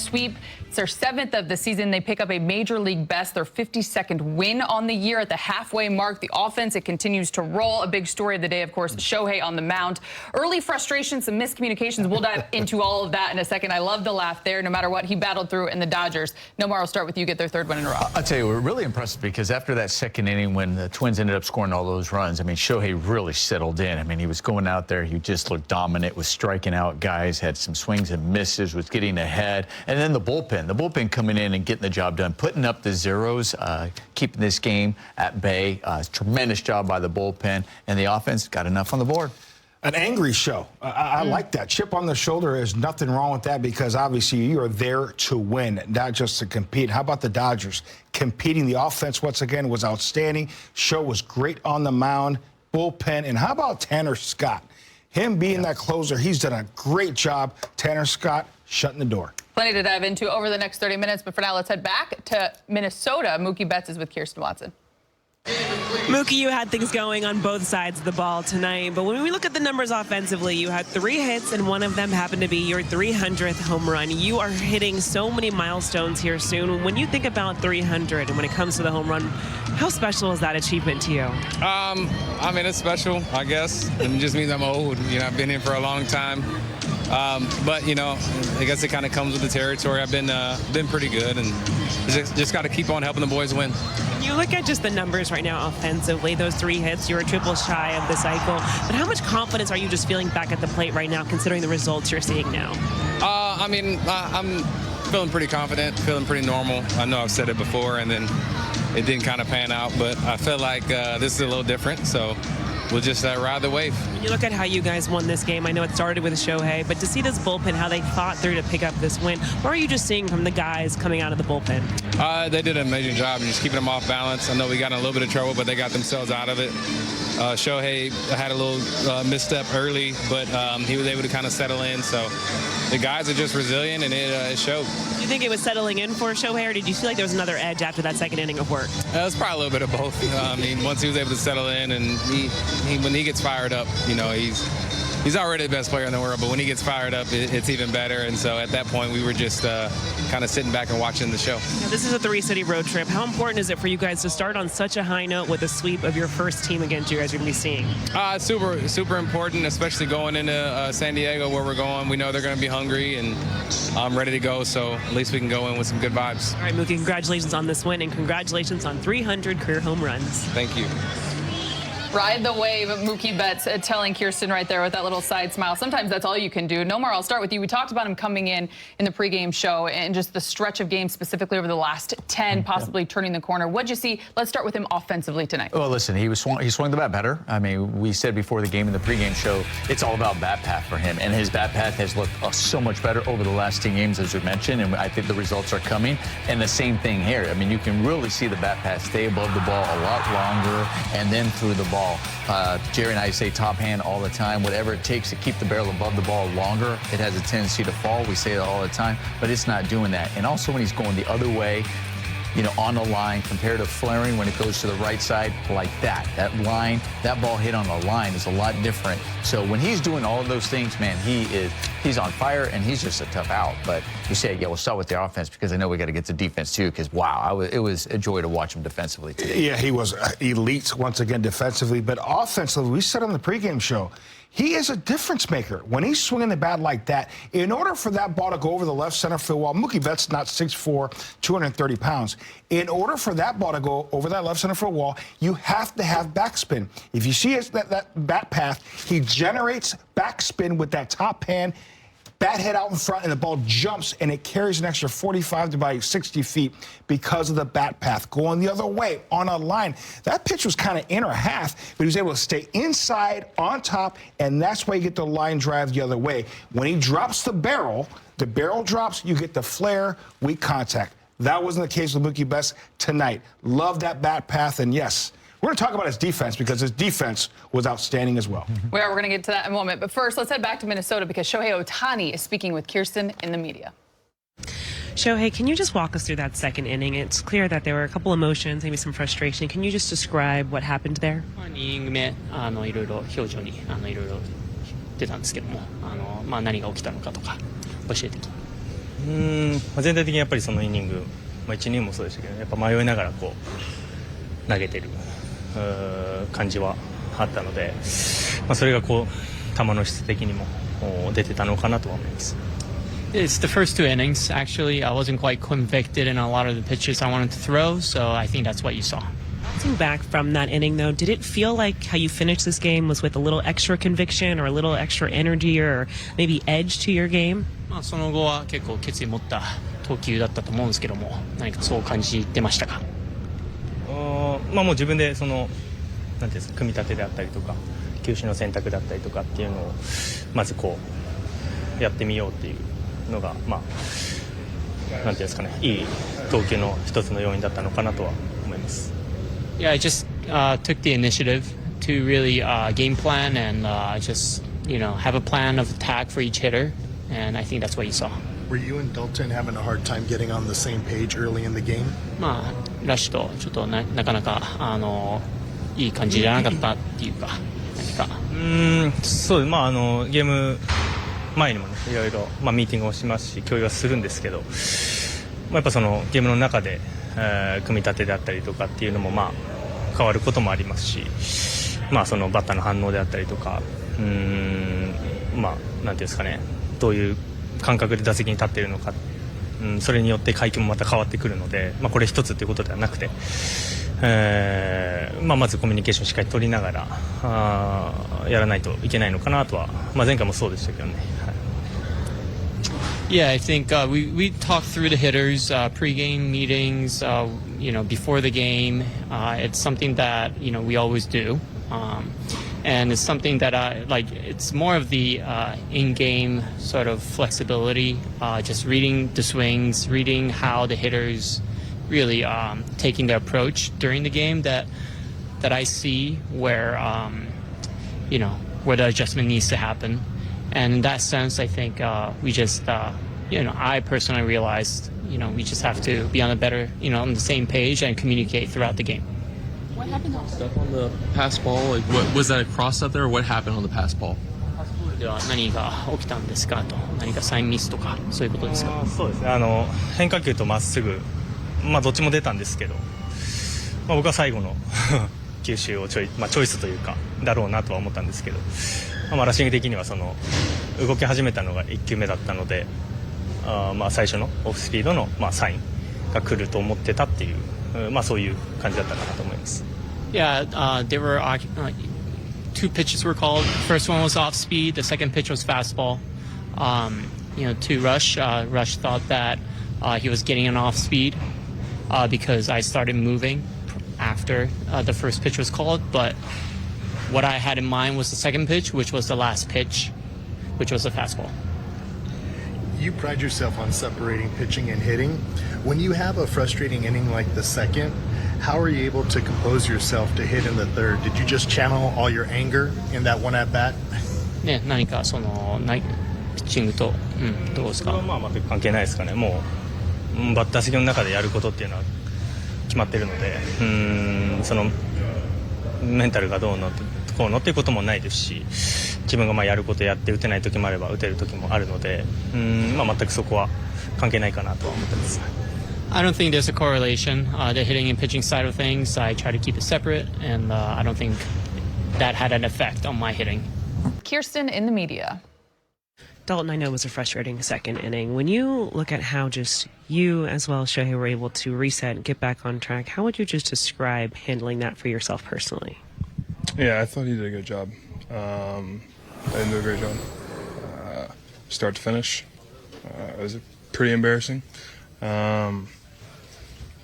sweep. It's their 7th of the season. They pick up a major league best, their 52nd win on the year at the halfway mark. The offense, it continues to roll. A big story of the day, of course, Shohei on the mound. Early frustrations, some miscommunications. We'll dive into all of that in a second. I love the laugh there. No matter what, he battled through, and the Dodgers. Nomar, I'll start with you. Get their 3rd win in a row. I'll tell you, we're really impressed because after that 2nd inning when the Twins ended up scoring all those runs, I mean, Shohei really settled in. I mean, he was going out there. He just looked dominant, was striking out guys, had some swings and misses, was getting ahead. And then the bullpen coming in and getting the job done, putting up the zeros, keeping this game at bay. Tremendous job by the bullpen, and the offense got enough on the board. An angry show. I like that. Chip on the shoulder. There's nothing wrong with that because obviously you are there to win, not just to compete. How about the Dodgers? Competing. The offense, once again, was outstanding. Show was great on the mound, bullpen. And how about Tanner Scott? Him being that closer, he's done a great job. Tanner Scott shutting the door. Plenty to dive into over the next 30 minutes, but for now, let's head back to Minnesota. Mookie Betts is with Kirsten Watson. Mookie, you had things going on both sides of the ball tonight, but when we look at the numbers offensively, you had 3 hits, and one of them happened to be your 300th home run. You are hitting so many milestones here soon. When you think about 300 and when it comes to the home run, how special is that achievement to you? I mean, it's special, I guess. It just means I'm old. You know, I've been here for a long time. But, you know, I guess it kind of comes with the territory. I've been pretty good, and just got to keep on helping the boys win. You look at just the numbers right now offensively, those 3 hits, you're a triple shy of the cycle. But how much confidence are you just feeling back at the plate right now, considering the results you're seeing now? I mean, I'm feeling pretty confident, feeling pretty normal. I know I've said it before, and then it didn't kind of pan out, but I feel like this is a little different, so we'll just ride the wave. When you look at how you guys won this game, I know it started with Shohei, but to see this bullpen, how they fought through to pick up this win, what are you just seeing from the guys coming out of the bullpen? They did an amazing job of just keeping them off balance. I know we got in a little bit of trouble, but they got themselves out of it. Shohei had a little misstep early, but he was able to kind of settle in. So the guys are just resilient, and it showed. Do you think it was settling in for Shohei, or did you feel like there was another edge after that 2nd inning of work? It was probably a little bit of both. I mean, once he was able to settle in, and when he gets fired up, you know, he's already the best player in the world, but when he gets fired up, it's even better. And so at that point, we were just kind of sitting back and watching the show. Now, this is a 3-city road trip. How important is it for you guys to start on such a high note with a sweep of your first team against you guys are going to be seeing? It's super important, especially going into San Diego where we're going. We know they're going to be hungry, and I'm ready to go, so at least we can go in with some good vibes. All right, Mookie, congratulations on this win, and congratulations on 300 career home runs. Thank you. Ride the wave of Mookie Betts telling Kirsten right there with that little side smile. Sometimes that's all you can do. Nomar, I'll start with you. We talked about him coming in the pregame show and just the stretch of games specifically over the last 10, possibly turning the corner. What'd you see? Let's start with him offensively tonight. Well, listen, he swung the bat better. I mean, we said before the game in the pregame show, it's all about bat path for him. And his bat path has looked so much better over the last 10 games, as we mentioned, and I think the results are coming. And the same thing here. I mean, you can really see the bat path stay above the ball a lot longer and then through the ball. Jerry and I say top hand all the time. Whatever it takes to keep the barrel above the ball longer, it has a tendency to fall. We say that all the time, but it's not doing that. And also when he's going the other way, you know, on the line compared to flaring when it goes to the right side like that. That line, that ball hit on the line is a lot different. So when he's doing all of those things, man, he's on fire, and he's just a tough out. But you say, yeah, we'll start with the offense because I know we got to get to defense too. Because wow, it was a joy to watch him defensively today. Yeah, he was elite once again defensively, but offensively, we said on the pregame show, he is a difference maker. When he's swinging the bat like that, in order for that ball to go over the left center field wall, Mookie Betts not 6'4", 230 pounds. In order for that ball to go over that left center field wall, you have to have backspin. If you see that bat path, he generates backspin with that top hand, bat head out in front, and the ball jumps, and it carries an extra 45 to about 60 feet because of the bat path. Going the other way on a line. That pitch was kind of inner half, but he was able to stay inside, on top, and that's why you get the line drive the other way. When he drops the barrel drops, you get the flare, weak contact. That wasn't the case with Mookie Betts tonight. Love that bat path, and yes, we're going to talk about his defense because his defense was outstanding as well. We're going to get to that in a moment. But first, let's head back to Minnesota because Shohei Ohtani is speaking with Kirsten in the media. Shohei, can you just walk us through that 2nd inning? It's clear that there were a couple emotions, maybe some frustration. Can you just describe what happened there? 2イニング目、いろいろ表情にいろいろ出たんですけども、何が起きたのかとか教えてきて。全体的にやっぱりそのイニング、1イニングもそうでしたけど、やっぱ迷いながらこう投げてる感じはあったので、それがこう球の質的にも出てたのかなとは思います。It's the first two innings. Actually, I wasn't quite convicted in a lot of the pitches I wanted to throw, so I think that's what you saw. Bouncing back from that inning, though, did it feel like how you finished this game was with a little extra conviction or a little extra energy or maybe edge to your game? その後は結構決意持った投球だったと思うんですけども、何かそう感じてましたか？もう自分でそのなんていうんですか、組み立てであったりとか球種の選択だったりとかっていうのをまずこうやってみようっていうのがなんていうんですかね、いい投球の一つの要因だったのかなとは思います。Yeah, I just took the initiative to really game plan and just have a plan of attack for each hitter, and I think that's what you saw. Were you and Dalton having a hard time getting on the same page early in the game? ラッシュとちょっとなかなかいい感じじゃなかったっていうか、何か。そうです。ゲーム前にもね、いろいろミーティングをしますし共有はするんですけど、やっぱそのゲームの中で、組み立てであったりとかっていうのも変わることもありますし、そのバッターの反応であったりとか、なんていうんですかね、どういう感覚で打席に立っているのか、それによって回球もまた変わってくるので、これ一つということではなくて、まずコミュニケーションをしっかり取りながらやらないといけないのかなとは、前回もそうでしたけどね。Yeah, I think we talked through the hitters, pregame meetings, before the game. It's something that we always do, and it's something that it's more of the in-game sort of flexibility, just reading the swings, reading how the hitters really taking the approach during the game that I see where where the adjustment needs to happen. And in that sense, I think we just, I personally realized, we just have to be on a better, on the same page and communicate throughout the game. What happened on the pass ball? Like, what was that a cross up there, or what happened on the pass ball? では何が起きたんですかと、何かサインミスとかそういうことですか？そうですね。変化球とまっすぐ、どっちも出たんですけど、僕は最後の球種をチョイスというかだろうなとは思ったんですけど。ラッシング的にはその動き始めたのが1球目だったので、最初のオフスピードのサインが来ると思ってたっていう、そういう感じだったかなと思います。Yeah, there were two pitches were called. First one was off speed. The second pitch was fastball. To Rush. Rush thought that he was getting an off speed because I started moving after the first pitch was called, but what I had in mind was the second pitch, which was the last pitch, which was a fastball. You pride yourself on separating pitching and hitting. When you have a frustrating inning like the second, how are you able to compose yourself to hit in the third? Did you just channel all your anger in that one at bat? ね、何かそのピッチングと、どうですか？全く関係ないですかね。もうバッター席の中でやることっていうのは決まってるので、そのメンタルがどうのこうのっていうこともないですし、自分がやることやって打てない時もあれば打てる時もあるので、全くそこは関係ないかなとは思ってます。I don't think there's a correlation. The hitting and pitching side of things, I try to keep it separate, and I don't think that had an effect on my hitting. Kirsten in the media. Dalton, I know it was a frustrating second inning. When you look at how just you as well as Shohei were able to reset and get back on track, how would you just describe handling that for yourself personally? Yeah, I thought he did a good job. I didn't do a great job. Start to finish, it was pretty embarrassing.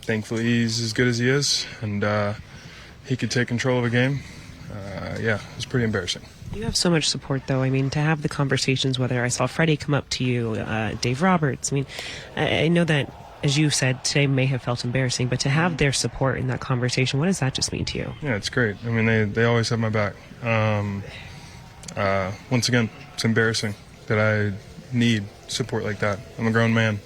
Thankfully, he's as good as he is, and he could take control of a game. Yeah, it was pretty embarrassing. You have so much support, though. I mean, to have the conversations, whether I saw Freddie come up to you, Dave Roberts. I mean, I know that, as you said, today may have felt embarrassing, but to have their support in that conversation, what does that just mean to you? Yeah, it's great. I mean, they always have my back. Once again, it's embarrassing that I need support like that. I'm a grown man.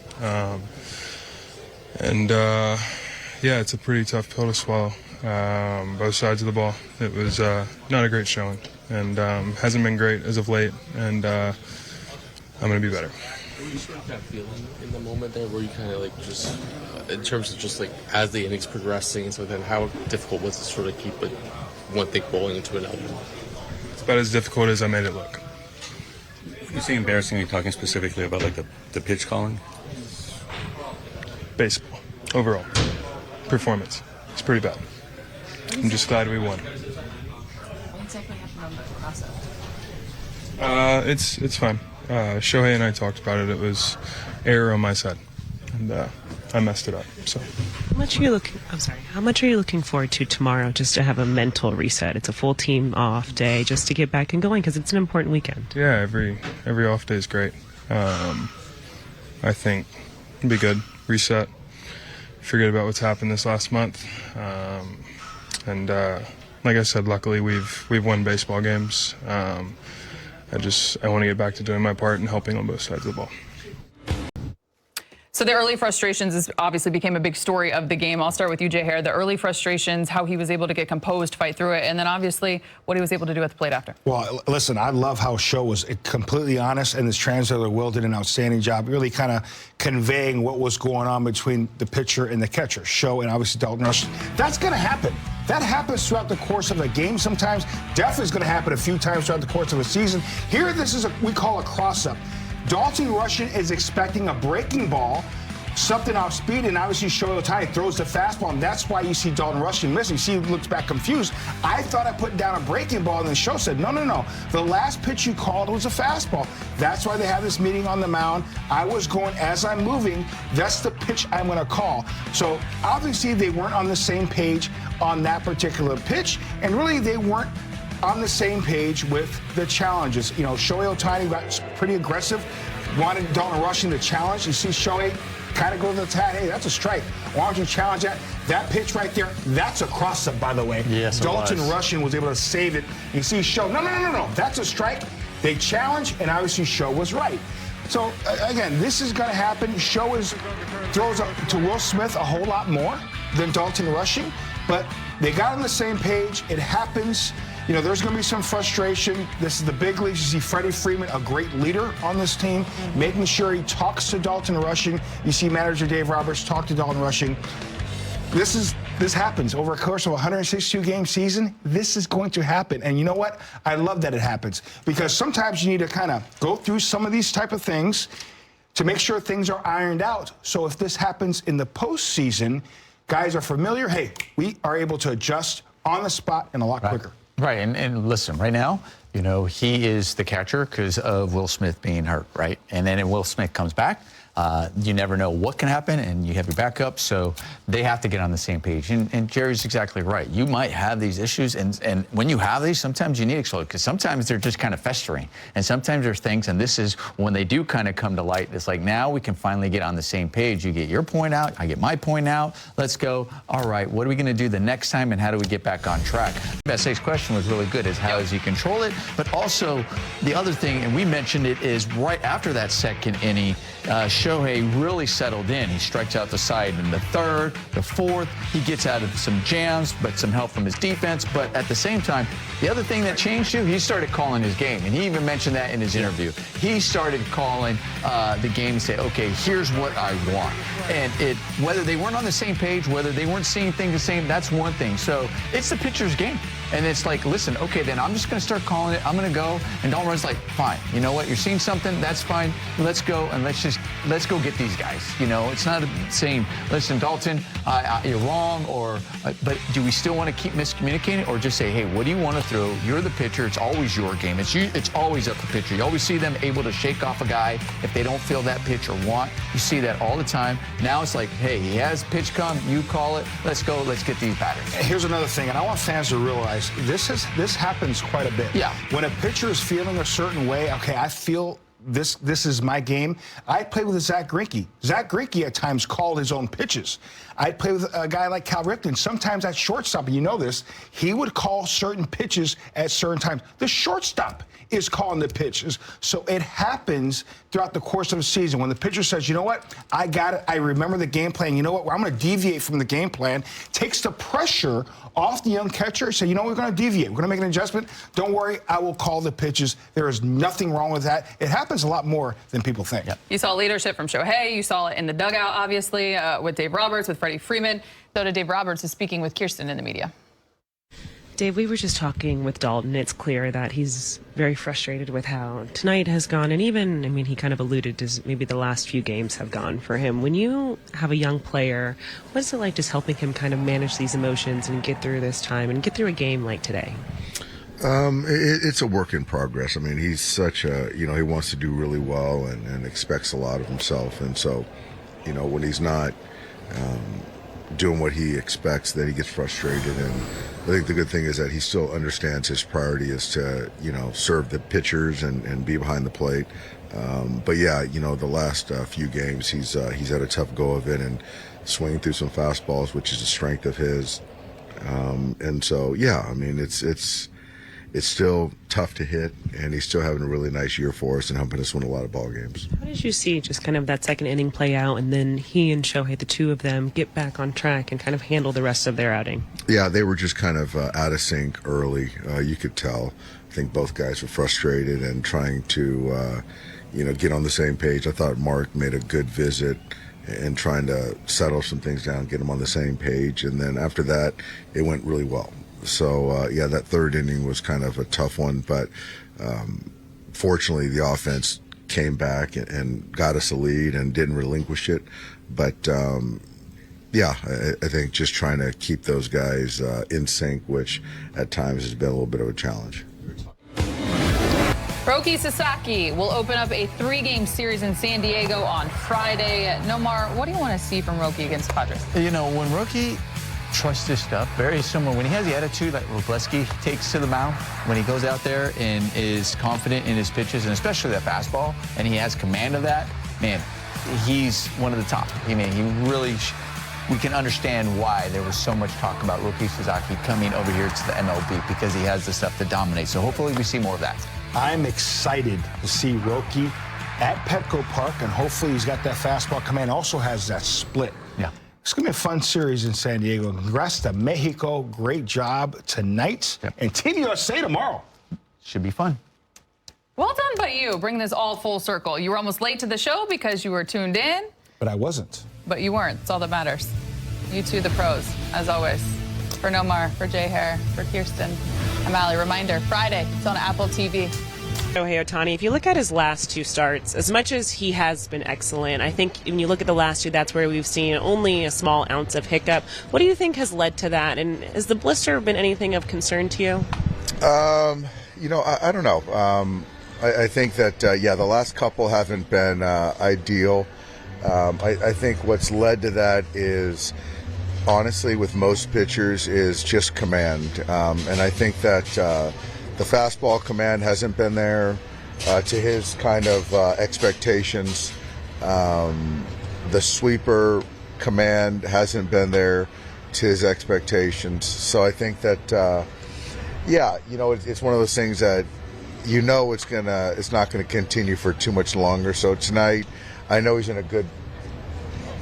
Yeah, it's a pretty tough pill to swallow. Both sides of the ball. It was not a great showing, and hasn't been great as of late, and I'm going to be better. Were you sort of that feeling in the moment there where you kind of like just, in terms of just like as the innings progressing, so then how difficult was it to sort of keep it one thing rolling into another? It's about as difficult as I made it look. You say embarrassing, are you talking specifically about like the pitch calling? Baseball, overall, performance. It's pretty bad. I'm just glad we won. What exactly happened on the process? It's fine. Shohei and I talked about it. It was error on my side, and I messed it up. So. How much are you looking? I'm sorry. How much are you looking forward to tomorrow, just to have a mental reset? It's a full team off day, just to get back and going, because it's an important weekend. Yeah, every off day is great. I think it'll be good. Reset. Forget about what's happened this last month. And like I said, luckily we've won baseball games. I want to get back to doing my part and helping on both sides of the ball. So the early frustrations obviously became a big story of the game. I'll start with you, Jay Hare. The early frustrations, how he was able to get composed, fight through it, and then obviously what he was able to do at the plate after. Well, listen, I love how Sho was completely honest, and this translator, Will, did an outstanding job really kind of conveying what was going on between the pitcher and the catcher, Sho and obviously Dalton Rushing. That's going to happen. That happens throughout the course of a game sometimes. Definitely is going to happen a few times throughout the course of a season. Here, this is we call a cross-up. Dalton Rushing is expecting a breaking ball, something off speed, and obviously Shohei Ohtani throws the fastball, and that's why you see Dalton Rushing missing. You see he looks back confused. I thought I put down a breaking ball, and then Sho said, no. The last pitch you called was a fastball. That's why they have this meeting on the mound. I was going, as I'm moving, that's the pitch I'm going to call. So obviously they weren't on the same page on that particular pitch, and really they weren't on the same page with the challenges. You know, Shohei Ohtani got pretty aggressive, wanted Dalton Rushing to challenge. You see Shohei kind of go to the tag. Hey, that's a strike. Why don't you challenge that? That pitch right there, that's a cross-up, by the way. Yes, Dalton Rushing was able to save it. You see Sho, no, that's a strike. They challenge, and obviously Sho was right. So, again, this is going to happen. Sho throws up to Will Smith a whole lot more than Dalton Rushing, but they got on the same page. It happens. You know, there's going to be some frustration. This is the big leagues. You see Freddie Freeman, a great leader on this team, making sure he talks to Dalton Rushing. You see manager Dave Roberts talk to Dalton Rushing. This happens over a course of a 162-game season. This is going to happen. And you know what? I love that it happens, because sometimes you need to kind of go through some of these type of things to make sure things are ironed out. So if this happens in the postseason, guys are familiar. Hey, we are able to adjust on the spot and a lot quicker. Right, and listen, right now, you know, he is the catcher because of Will Smith being hurt, right? And then when Will Smith comes back, you never know what can happen, and you have your backup, so they have to get on the same page. And Jerry's exactly right. You might have these issues, and when you have these, sometimes you need exposure, because sometimes they're just kind of festering, and sometimes there's things, and this is when they do kind of come to light. It's like, now we can finally get on the same page. You get your point out, I get my point out. Let's go. All right, what are we going to do the next time, and how do we get back on track? SA's question was really good, is how does he control it? But also, the other thing, and we mentioned it, is right after that second inning, Shohei really settled in. He strikes out the side in the third, the fourth. He gets out of some jams, but some help from his defense. But at the same time, the other thing that changed too, he started calling his game. And he even mentioned that in his interview. He started calling the game and say, okay, here's what I want. And whether they weren't on the same page, whether they weren't seeing things the same, that's one thing. So it's the pitcher's game. And it's like, listen, okay, then I'm just going to start calling it. I'm going to go. And Dalton Rushing's like, fine. You know what? You're seeing something. That's fine. Let's go. And let's go get these guys. You know, it's not saying, listen, Dalton, you're wrong. But do we still want to keep miscommunicating, or just say, hey, what do you want to throw? You're the pitcher. It's always your game. It's always up to the pitcher. You always see them able to shake off a guy if they don't feel that pitch or want. You see that all the time. Now it's like, hey, he has pitch come. You call it. Let's go. Let's get these batters. Here's another thing, and I want fans to realize this happens quite a bit. Yeah. When a pitcher is feeling a certain way, okay, I feel this is my game. I played with Zach Greinke. Zach Greinke at times called his own pitches. I played with a guy like Cal Ripken. Sometimes at shortstop, and you know this, he would call certain pitches at certain times. The shortstop is calling the pitches. So it happens throughout the course of a season. When the pitcher says, you know what, I got it, I remember the game plan, you know what, I'm going to deviate from the game plan, takes the pressure off the young catcher, say, you know, we're going to deviate, we're going to make an adjustment. Don't worry, I will call the pitches. There is nothing wrong with that. It happens happens a lot more than people think. Yep. You saw leadership from Shohei. You saw it in the dugout, obviously, with Dave Roberts, with Freddie Freeman. So did Dave Roberts is speaking with Kirsten in the media. Dave, we were just talking with Dalton. It's clear that he's very frustrated with how tonight has gone. And even, I mean, he kind of alluded to maybe the last few games have gone for him. When you have a young player, what is it like just helping him kind of manage these emotions and get through this time and get through a game like today? It's a work in progress. I mean, he's such a, he wants to do really well and expects a lot of himself. And so, when he's not doing what he expects, then he gets frustrated. And I think the good thing is that he still understands his priority is to, serve the pitchers and be behind the plate. But yeah, the last few games, he's had a tough go of it and swinging through some fastballs, which is a strength of his. And so, yeah, I mean, it's still tough to hit, and he's still having a really nice year for us and helping us win a lot of ball games. How did you see just kind of that second inning play out, and then he and Shohei, the two of them, get back on track and kind of handle the rest of their outing? Yeah, they were just kind of out of sync early. You could tell. I think both guys were frustrated and trying to, get on the same page. I thought Mark made a good visit and trying to settle some things down, get them on the same page. And then after that, it went really well. So, yeah, that third inning was kind of a tough one, but fortunately the offense came back and got us a lead and didn't relinquish it. But, yeah, I think just trying to keep those guys in sync, which at times has been a little bit of a challenge. Roki Sasaki will open up a 3-game series in San Diego on Friday. Nomar, what do you want to see from Roki against the Padres? When Roki trusts his stuff, very similar. When he has the attitude like Robleski takes to the mound, when he goes out there and is confident in his pitches, and especially that fastball, and he has command of that, man, he's one of the top. I mean, he really, we can understand why there was so much talk about Roki Sasaki coming over here to the MLB, because he has the stuff to dominate. So hopefully we see more of that. I'm excited to see Roki at Petco Park, and hopefully he's got that fastball command, also has that split. Yeah. It's going to be a fun series in San Diego. Congrats to Mexico. Great job tonight. Yep. And Team USA tomorrow. Should be fun. Well done by you. Bring this all full circle. You were almost late to the show because you were tuned in. But I wasn't. But you weren't. That's all that matters. You two, the pros, as always. For Nomar, for Jay Hare, for Kirsten, I'm Allie. Reminder, Friday, it's on Apple TV. Shohei Ohtani, if you look at his last two starts, as much as he has been excellent, I think when you look at the last two, that's where we've seen only a small ounce of hiccup. What do you think has led to that? And has the blister been anything of concern to you? I don't know. I think that, the last couple haven't been ideal. I think what's led to that is, honestly, with most pitchers, is just command. And I think that the fastball command hasn't been there to his kind of expectations. The sweeper command hasn't been there to his expectations. So I think that, it's one of those things that it's not gonna continue for too much longer. So tonight, I know he's in a good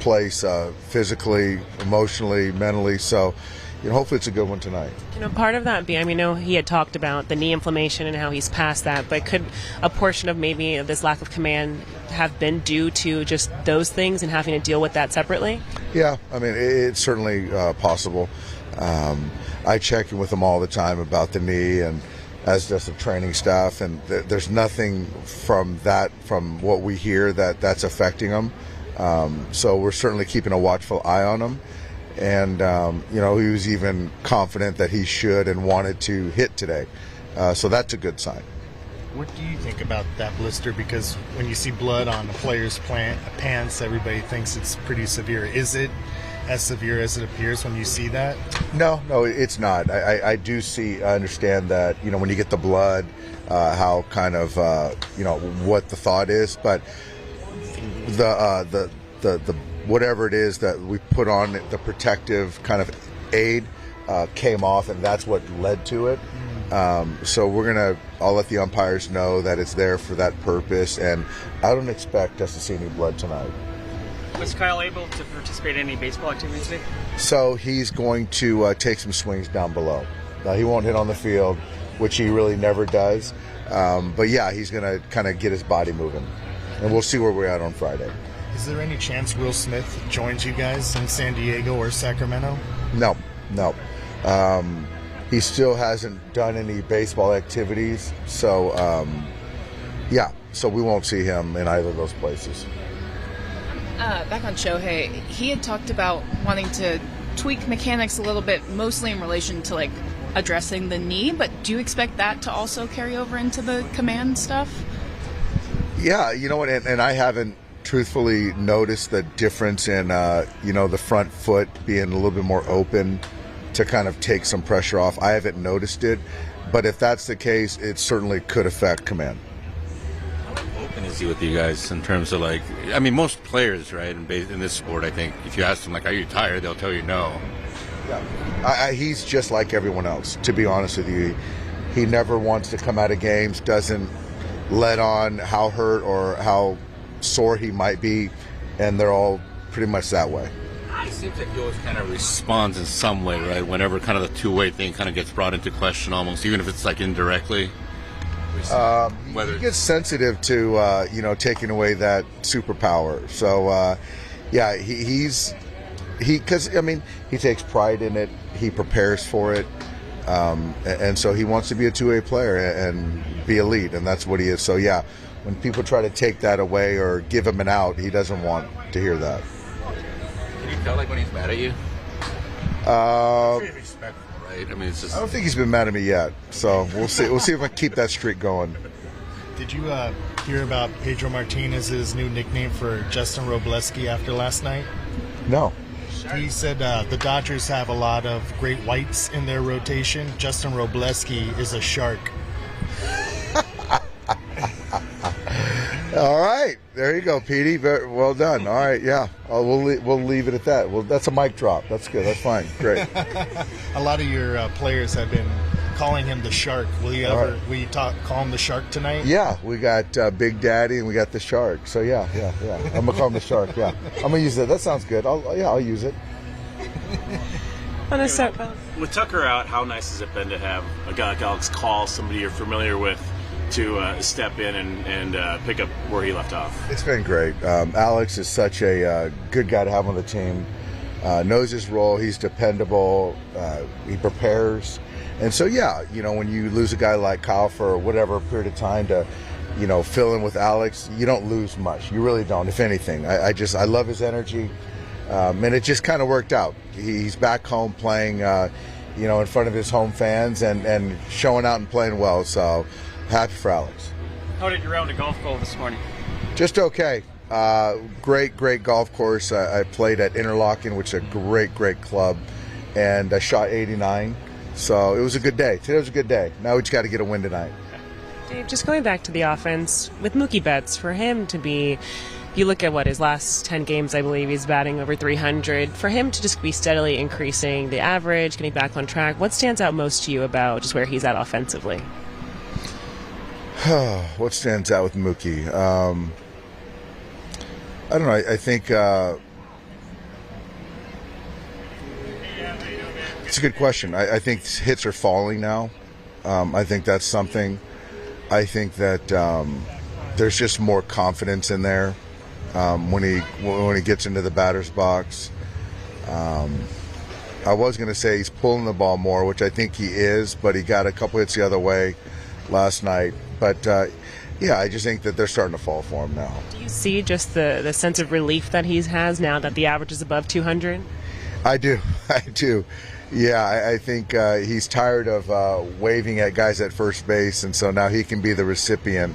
place physically, emotionally, mentally. So, hopefully it's a good one tonight. Part of that being, I know he had talked about the knee inflammation and how he's past that, but could a portion of maybe this lack of command have been due to just those things and having to deal with that separately? Yeah, I mean, it's certainly possible. I check in with him all the time about the knee, and as does the training staff, and there's nothing from what we hear that's affecting him. So we're certainly keeping a watchful eye on him. And, he was even confident that he should and wanted to hit today. So that's a good sign. What do you think about that blister? Because when you see blood on a player's pants, everybody thinks it's pretty severe. Is it as severe as it appears when you see that? No, it's not. I do understand that, when you get the blood, how kind of, what the thought is. But the whatever it is that we put on the protective kind of aid came off, and that's what led to it. So I'll let the umpires know that it's there for that purpose, and I don't expect us to see any blood tonight. Was Kyle able to participate in any baseball activities today? So he's going to take some swings down below. He won't hit on the field, which he really never does. But yeah, he's going to kind of get his body moving, and we'll see where we're at on Friday. Is there any chance Will Smith joins you guys in San Diego or Sacramento? No. He still hasn't done any baseball activities, so so we won't see him in either of those places. Back on Shohei, he had talked about wanting to tweak mechanics a little bit, mostly in relation to like addressing the knee, but do you expect that to also carry over into the command stuff? Yeah, you know what, and I haven't truthfully noticed the difference in the front foot being a little bit more open to kind of take some pressure off. I haven't noticed it, but if that's the case, it certainly could affect command. How open is he with you guys in terms of like, I mean, most players, right, in this sport, I think if you ask them like, are you tired, they'll tell you no. Yeah, he's just like everyone else, to be honest with you. He never wants to come out of games, doesn't let on how hurt or how sore he might be, and they're all pretty much that way. It seems like he always kind of responds in some way, right? Whenever kind of the two-way thing kind of gets brought into question, almost, even if it's like indirectly. He gets sensitive to taking away that superpower. So he takes pride in it. He prepares for it, and so he wants to be a two-way player and be elite, and that's what he is. So yeah. When people try to take that away or give him an out, he doesn't want to hear that. Can you tell like when he's mad at you? Pretty respectful, right? I mean, it's just. I don't think he's been mad at me yet, so we'll see. We'll see if I can keep that streak going. Did you hear about Pedro Martinez's new nickname for Justin Robleski after last night? No. He said the Dodgers have a lot of great whites in their rotation. Justin Robleski is a shark. All right, there you go, Petey. Very well done. All right, yeah, we'll leave it at that. Well, that's a mic drop. That's good. That's fine. Great. A lot of your players have been calling him the Shark. Will you call him the Shark tonight? Yeah, we got Big Daddy and we got the Shark. So yeah. I'm gonna call him the Shark. Yeah, I'm gonna use that. That sounds good. I'll use it. With Tucker out, how nice has it been to have a guy like Alex Call, somebody you're familiar with, to step in and pick up where he left off? It's been great. Alex is such a good guy to have on the team. Knows his role. He's dependable. He prepares. And so, when you lose a guy like Kyle for whatever period of time to, fill in with Alex, you don't lose much. You really don't, if anything. I love his energy. And it just kind of worked out. He's back home playing, in front of his home fans and showing out and playing well. So happy for Alex. How did your round of golf go this morning? Just okay. Great golf course. I played at Interlaken, which is a great club, and I shot 89. So it was a good day. Today was a good day. Now we just got to get a win tonight. Dave, just going back to the offense, with Mookie Betts, for him to be, you look at his last 10 games, I believe he's batting over 300. For him to just be steadily increasing the average, getting back on track, what stands out most to you about just where he's at offensively? What stands out with Mookie? I don't know. I think it's a good question. I think hits are falling now. I think that's something. I think that there's just more confidence in there when he gets into the batter's box. I was going to say he's pulling the ball more, which I think he is, but he got a couple hits the other way last night. But I just think that they're starting to fall for him now. Do you see just the sense of relief that he has now that the average is above 200? I do. Yeah, I think he's tired of waving at guys at first base, and so now he can be the recipient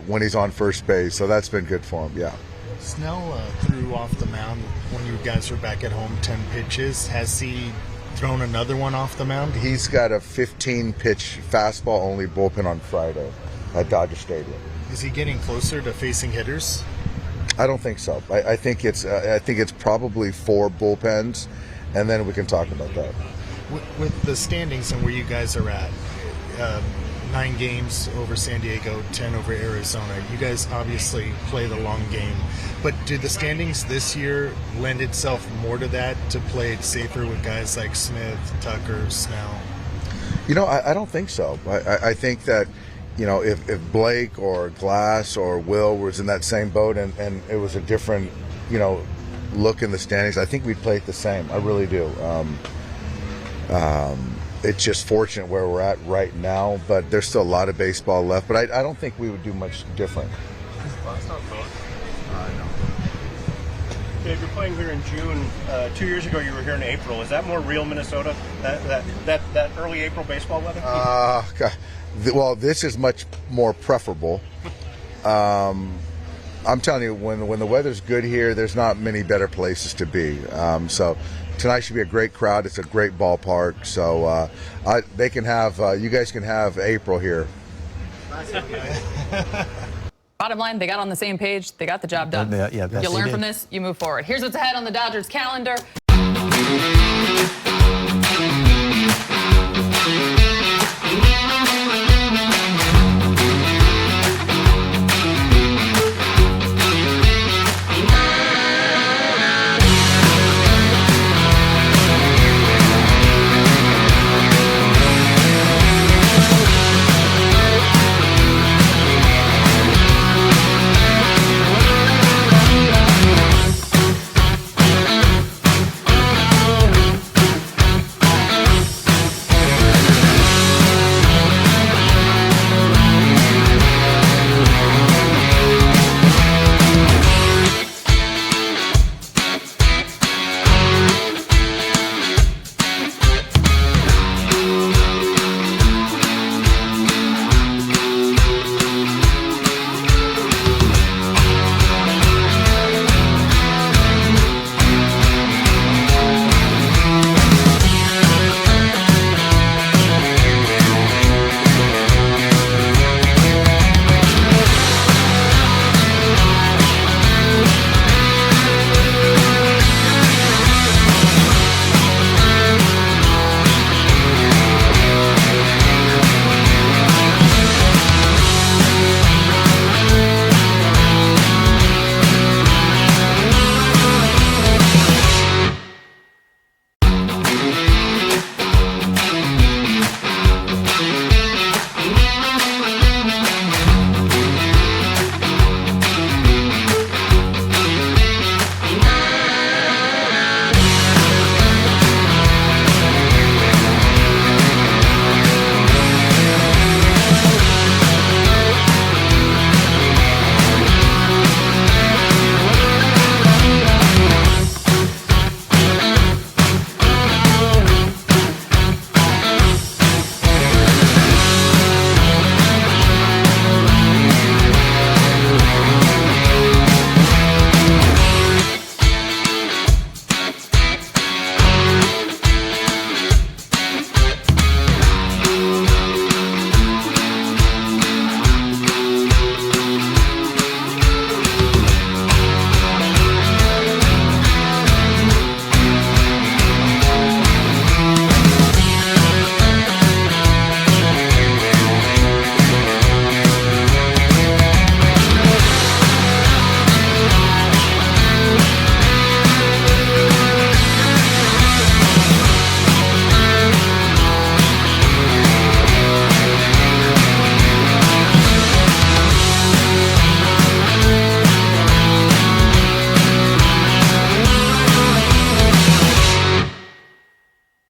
when he's on first base. So that's been good for him, yeah. Snell threw off the mound when you guys were back at home 10 pitches. Has he thrown another one off the mound? He's got a 15-pitch fastball-only bullpen on Friday at Dodger Stadium. Is he getting closer to facing hitters? I don't think so. I think it's probably 4 bullpens, and then we can talk about that. With the standings and where you guys are at, 9 games over San Diego, 10 over Arizona. You guys obviously play the long game, but did the standings this year lend itself more to that, to play it safer with guys like Smith, Tucker, Snell? I don't think so. I think that, you know, if Blake or Glass or Will was in that same boat and it was a different, you know, look in the standings, I think we'd play it the same. I really do. It's just fortunate where we're at right now, but there's still a lot of baseball left. But I don't think we would do much different. No. Dave, you're playing here in June. 2 years ago, you were here in April. Is that more real Minnesota? That early April baseball weather? God. Well, this is much more preferable. I'm telling you, when the weather's good here, there's not many better places to be. So tonight should be a great crowd. It's a great ballpark. So they can have, you guys can have April here. Bottom line, they got on the same page. They got the job done. Yeah, you learn from this, you move forward. Here's what's ahead on the Dodgers calendar.